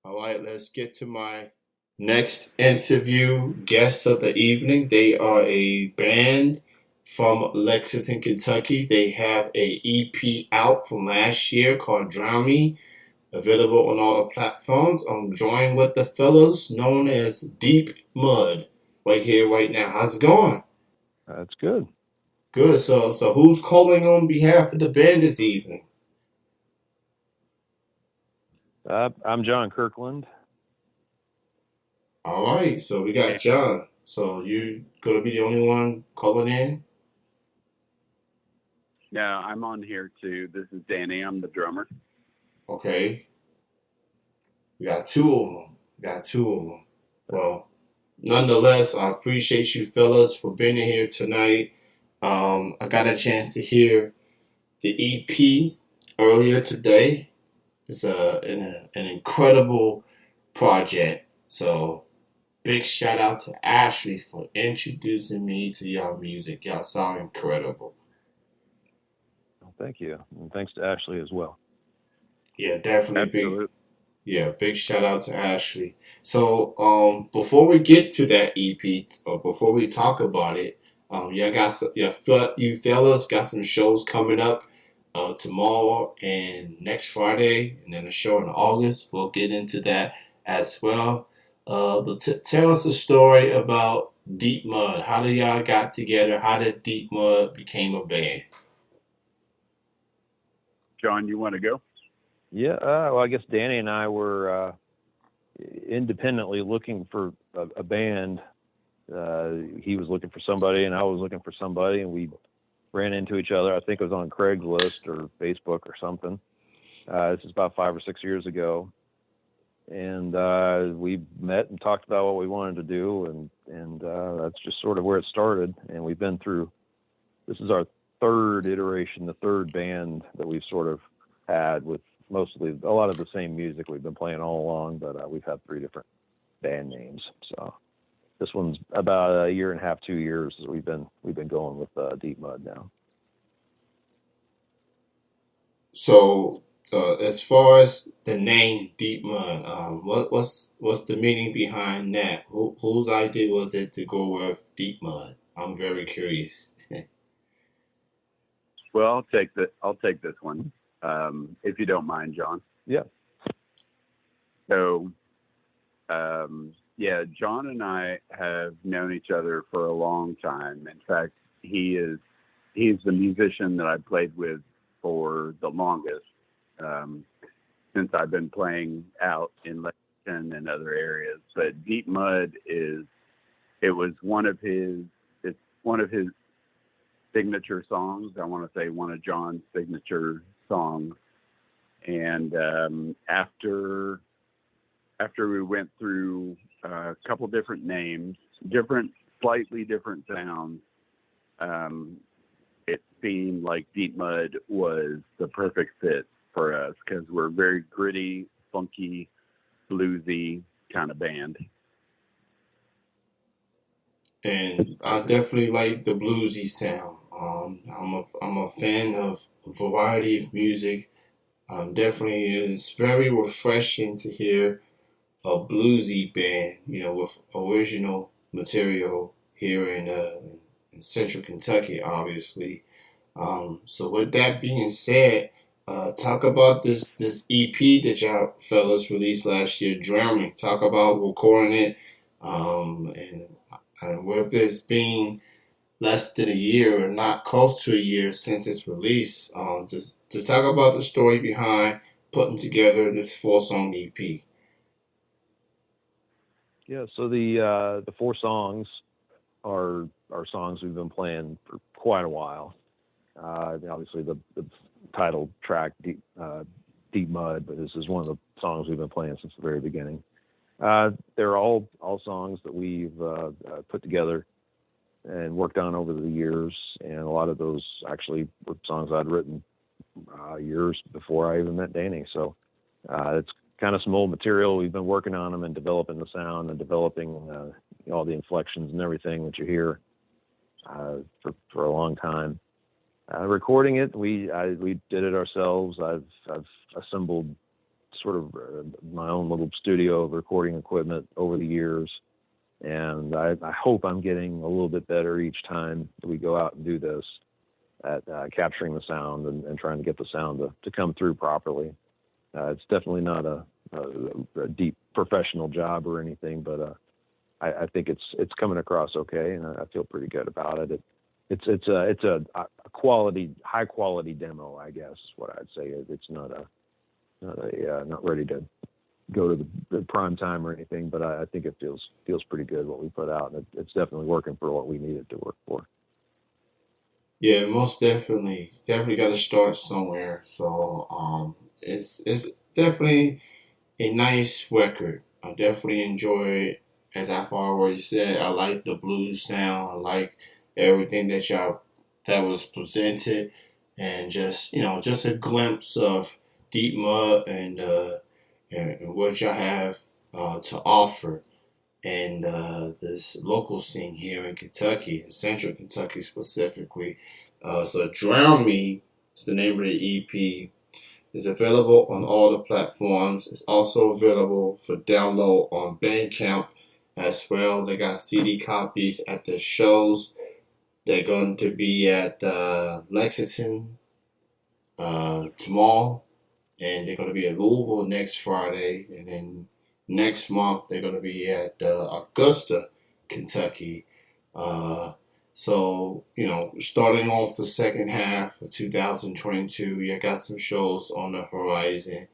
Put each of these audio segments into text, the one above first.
All right, let's get to my next interview guests of the evening. They are a band from Lexington, Kentucky. They have a EP out from last year called Drown Me, available on all the platforms. I'm joined with the fellas known as Deep Mud right here, right now. How's it going? That's good. Good. So who's calling on behalf of the band this evening? I'm John Kirkland. All right, so we got And John. So you gonna be the only one calling in? Yeah, I'm on here too. This is Danny. I'm the drummer. Okay, we got two of them. We got two of them. Well, nonetheless, I appreciate you fellas for being here tonight. I got a chance to hear the EP earlier today. It's an incredible project. So big shout out to Ashley for introducing me to y'all music. Y'all sound incredible. Thank you. And thanks to Ashley as well. Yeah, definitely big. Absolutely. Yeah, big shout out to Ashley. So, before we get to that EP, or before we talk about it, y'all got some, you fellas got some shows coming up, tomorrow and next Friday, and then a show in August. We'll get into that as well. But tell us the story about Deep Mud. How did y'all got together? How did Deep Mud became a band? John, you want to go? Yeah, well, I guess Danny and I were independently looking for a band. He was looking for somebody, and I was looking for somebody, and we ran into each other. I think it was on Craigslist or Facebook or something. This is about 5 or 6 years ago, and we met and talked about what we wanted to do, and that's just sort of where it started. And we've been through. This is our third iteration, the third band that we've sort of had with mostly a lot of the same music we've been playing all along, but we've had three different band names. So this one's about a year and a half, 2 years that we've been going with Deep Mud now. So, as far as the name Deep Mud, what's the meaning behind that? Whose idea was it to go with Deep Mud? I'm very curious. Well, I'll take this one, if you don't mind, John. Yeah. So, yeah, John and I have known each other for a long time. In fact, he's the musician that I played with for the longest, um, since I've been playing out in Lexington and other areas. But Deep Mud is it was one of his it's one of his signature songs. I want to say one of John's signature songs. And after we went through a couple different names, slightly different sounds, um, it seemed like Deep Mud was the perfect fit for us because we're a very gritty, funky, bluesy kind of band. And I definitely like the bluesy sound. I'm a fan of a variety of music. Definitely it's very refreshing to hear a bluesy band, with original material here in Central Kentucky, obviously. So with that being said, talk about this EP that y'all fellas released last year, Drowning. Talk about recording it, and with this being less than a year or not close to a year since its release, just talk about the story behind putting together this 4 song EP. Yeah. So the four songs are songs we've been playing for quite a while. Obviously, the title track, Deep Mud, but this is one of the songs we've been playing since the very beginning. They're all songs that we've put together and worked on over the years, and a lot of those actually were songs I'd written years before I even met Danny. So it's kind of some old material. We've been working on them and developing the sound and developing all the inflections and everything that you hear for a long time. Recording it, we did it ourselves. I've assembled sort of my own little studio of recording equipment over the years. And I hope I'm getting a little bit better each time that we go out and do this at capturing the sound and trying to get the sound to come through properly. It's definitely not a deep professional job or anything, but I think it's coming across okay, and I feel pretty good about it. It's a high quality demo, I guess is what I'd say. It's not ready to go to the prime time or anything, but I think it feels pretty good what we put out, and it's definitely working for what we need it to work for. Yeah, most definitely. Definitely got to start somewhere. So it's definitely a nice record. I definitely enjoy it. As I've already said, I like the blues sound. I like everything that was presented, and just a glimpse of Deep Mud and what y'all have to offer. And this local scene here in Kentucky, Central Kentucky specifically. So Drown Me is the name of the EP. It's available on all the platforms. It's also available for download on Bandcamp as well. They got CD copies at the shows. They're going to be at Lexington tomorrow, and they're going to be at Louisville next Friday, and then next month they're going to be at Augusta, Kentucky. So starting off the second half of 2022, you got some shows on the horizon.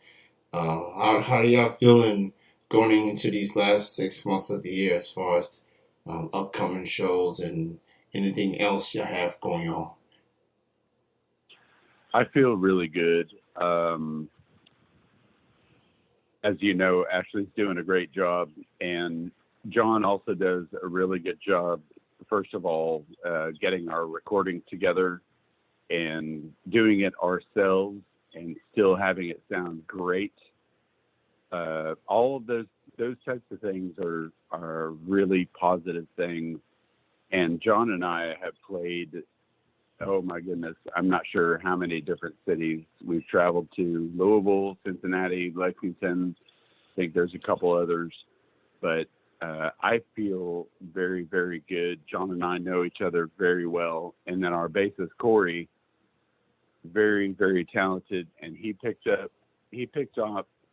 How are y'all feeling going into these last 6 months of the year as far as upcoming shows and anything else you have going on? I feel really good. As you know, Ashley's doing a great job, and John also does a really good job. First of all, getting our recording together and doing it ourselves and still having it sound great. All of those types of things are really positive things. And John and I have played, oh my goodness, I'm not sure how many different cities we've traveled to. Louisville, Cincinnati, Lexington. I think there's a couple others, but I feel very, very good. John and I know each other very well. And then our bassist, Corey, very, very talented. And he picked up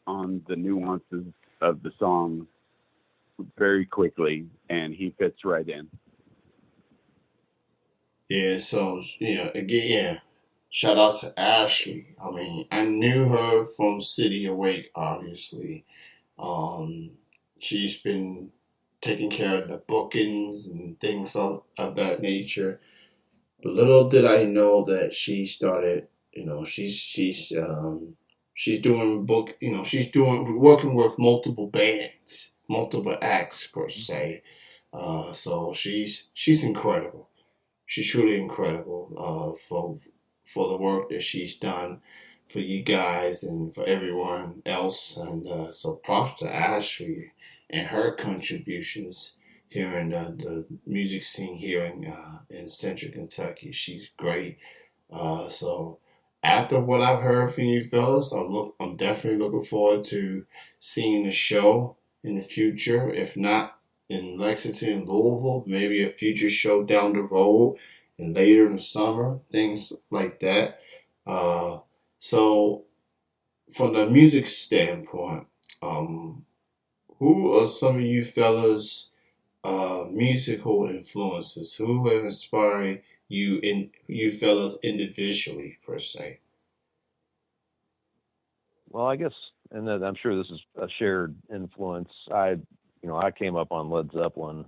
on the nuances of the song very quickly, and he fits right in. Yeah, so again, yeah. Shout out to Ashley. I mean, I knew her from City Awake, obviously. Um, she's been taking care of the bookings and things of that nature. But little did I know that she started, she's doing she's doing working with multiple bands, multiple acts per se. So she's incredible. She's truly incredible for the work that she's done for you guys and for everyone else. And so props to Ashley and her contributions here in the music scene here in Central Kentucky. She's great. So after what I've heard from you fellas, I'm definitely looking forward to seeing the show in the future. If not in Lexington and Louisville, maybe a future show down the road and later in the summer, things like that. So from the music standpoint, who are some of you fellas musical influences? Who have inspired you fellas individually per se? Well, I guess, and then I'm sure this is a shared influence. I came up on Led Zeppelin.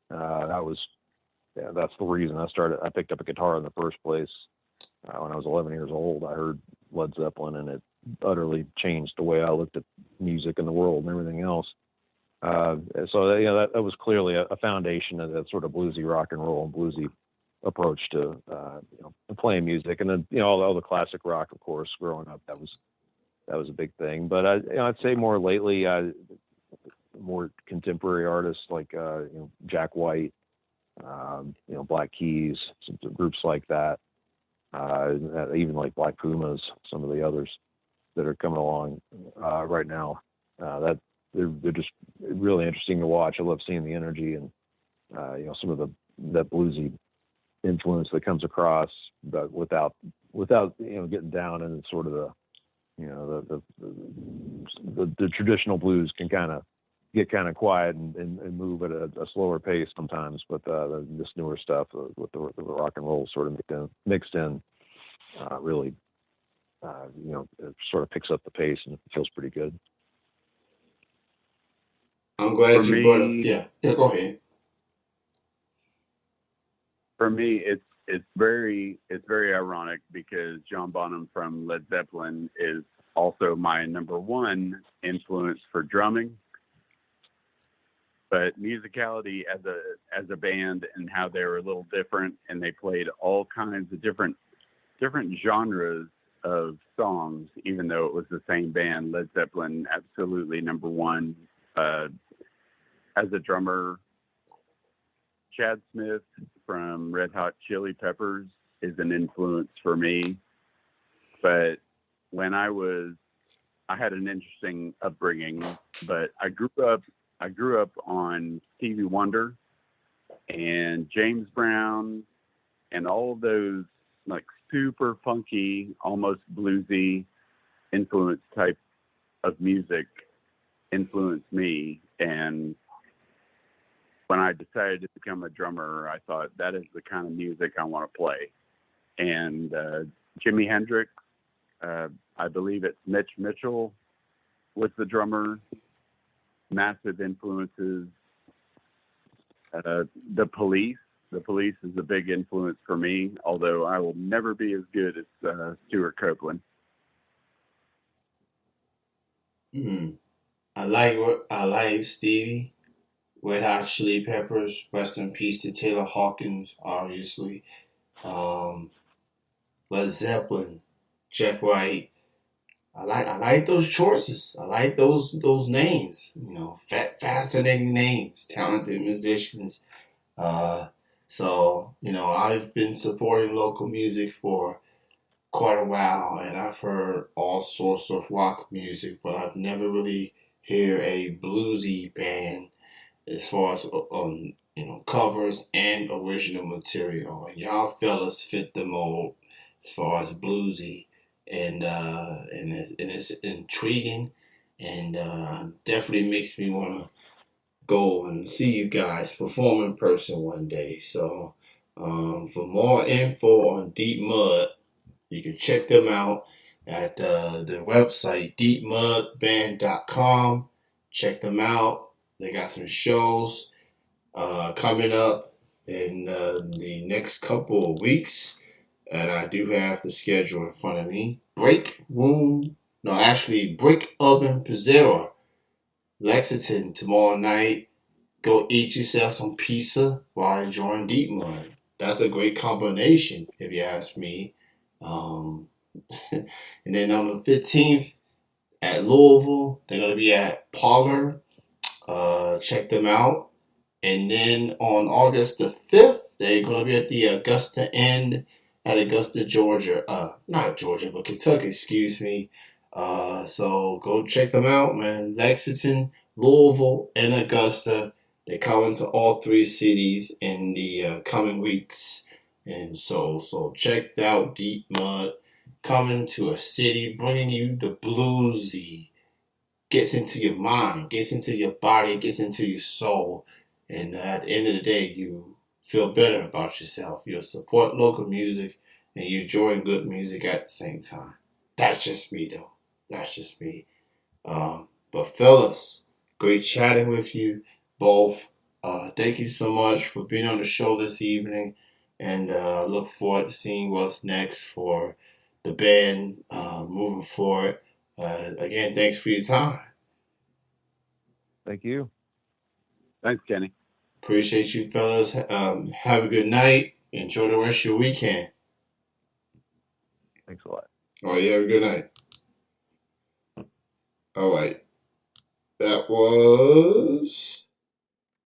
That's the reason I picked up a guitar in the first place. When I was 11 years old, I heard Led Zeppelin, and it utterly changed the way I looked at music and the world and everything else. So that was clearly a foundation of that sort of bluesy rock and roll and bluesy approach to playing music. And then all the classic rock, of course, growing up, that was a big thing. But I'd say more lately, more contemporary artists like Jack White, Black Keys, some groups like that, even like Black Pumas, some of the others. that are coming along right now. That they're just really interesting to watch. I love seeing the energy and some of that bluesy influence that comes across, but without getting down in sort of the traditional blues can kind of get kind of quiet and move at a slower pace sometimes. But this newer stuff with the rock and roll sort of mixed in really it sort of picks up the pace and it feels pretty good. I'm glad you brought up. Yeah, go ahead. For me, it's very ironic because John Bonham from Led Zeppelin is also my number one influence for drumming. But musicality as a band and how they were a little different, and they played all kinds of different genres of songs, even though it was the same band. Led Zeppelin, absolutely number one. As a drummer, Chad Smith from Red Hot Chili Peppers is an influence for me. But when I had an interesting upbringing, but I grew up on Stevie Wonder and James Brown and all of those like super funky, almost bluesy influence type of music influenced me. And when I decided to become a drummer, I thought that is the kind of music I want to play. And Jimi Hendrix, I believe it's Mitch Mitchell was the drummer. Massive influences. The Police is a big influence for me, although I will never be as good as Stuart Copeland. I like Stevie. Red Hot Chili Peppers. Rest in peace to Taylor Hawkins, obviously. Led Zeppelin, Jack White. I like those choices. I like those names. Fascinating names, talented musicians. So I've been supporting local music for quite a while, and I've heard all sorts of rock music, but I've never really heard a bluesy band as far as covers and original material. And y'all fellas fit the mold as far as bluesy, and it's intriguing, and definitely makes me want to go and see you guys perform in person one day. So for more info on Deep Mud, you can check them out at the website deepmudband.com. Check them out. They got some shows coming up in the next couple of weeks, and I do have the schedule in front of me. Break Oven Pizzera, Lexington tomorrow night. Go eat yourself some pizza while enjoying Deep Mud. That's a great combination, if you ask me. And then on the 15th at Louisville, they're going to be at Parlor. Check them out. And then on August the 5th, they're going to be at the Augusta Inn at Augusta, Georgia. Not Georgia, but Kentucky, excuse me. So go check them out, man. Lexington, Louisville, and Augusta. They come into all three cities in the coming weeks. And so check out Deep Mud coming to a city, bringing you the bluesy, gets into your mind, gets into your body, gets into your soul. And at the end of the day, you feel better about yourself. You'll support local music and you enjoy good music at the same time. That's just me, though. That's just me. But fellas, great chatting with you both. Thank you so much for being on the show this evening. And look forward to seeing what's next for the band moving forward. Again, thanks for your time. Thank you. Thanks, Kenny. Appreciate you, fellas. Have a good night. Enjoy the rest of your weekend. Thanks a lot. All right, you have a good night. All right. That was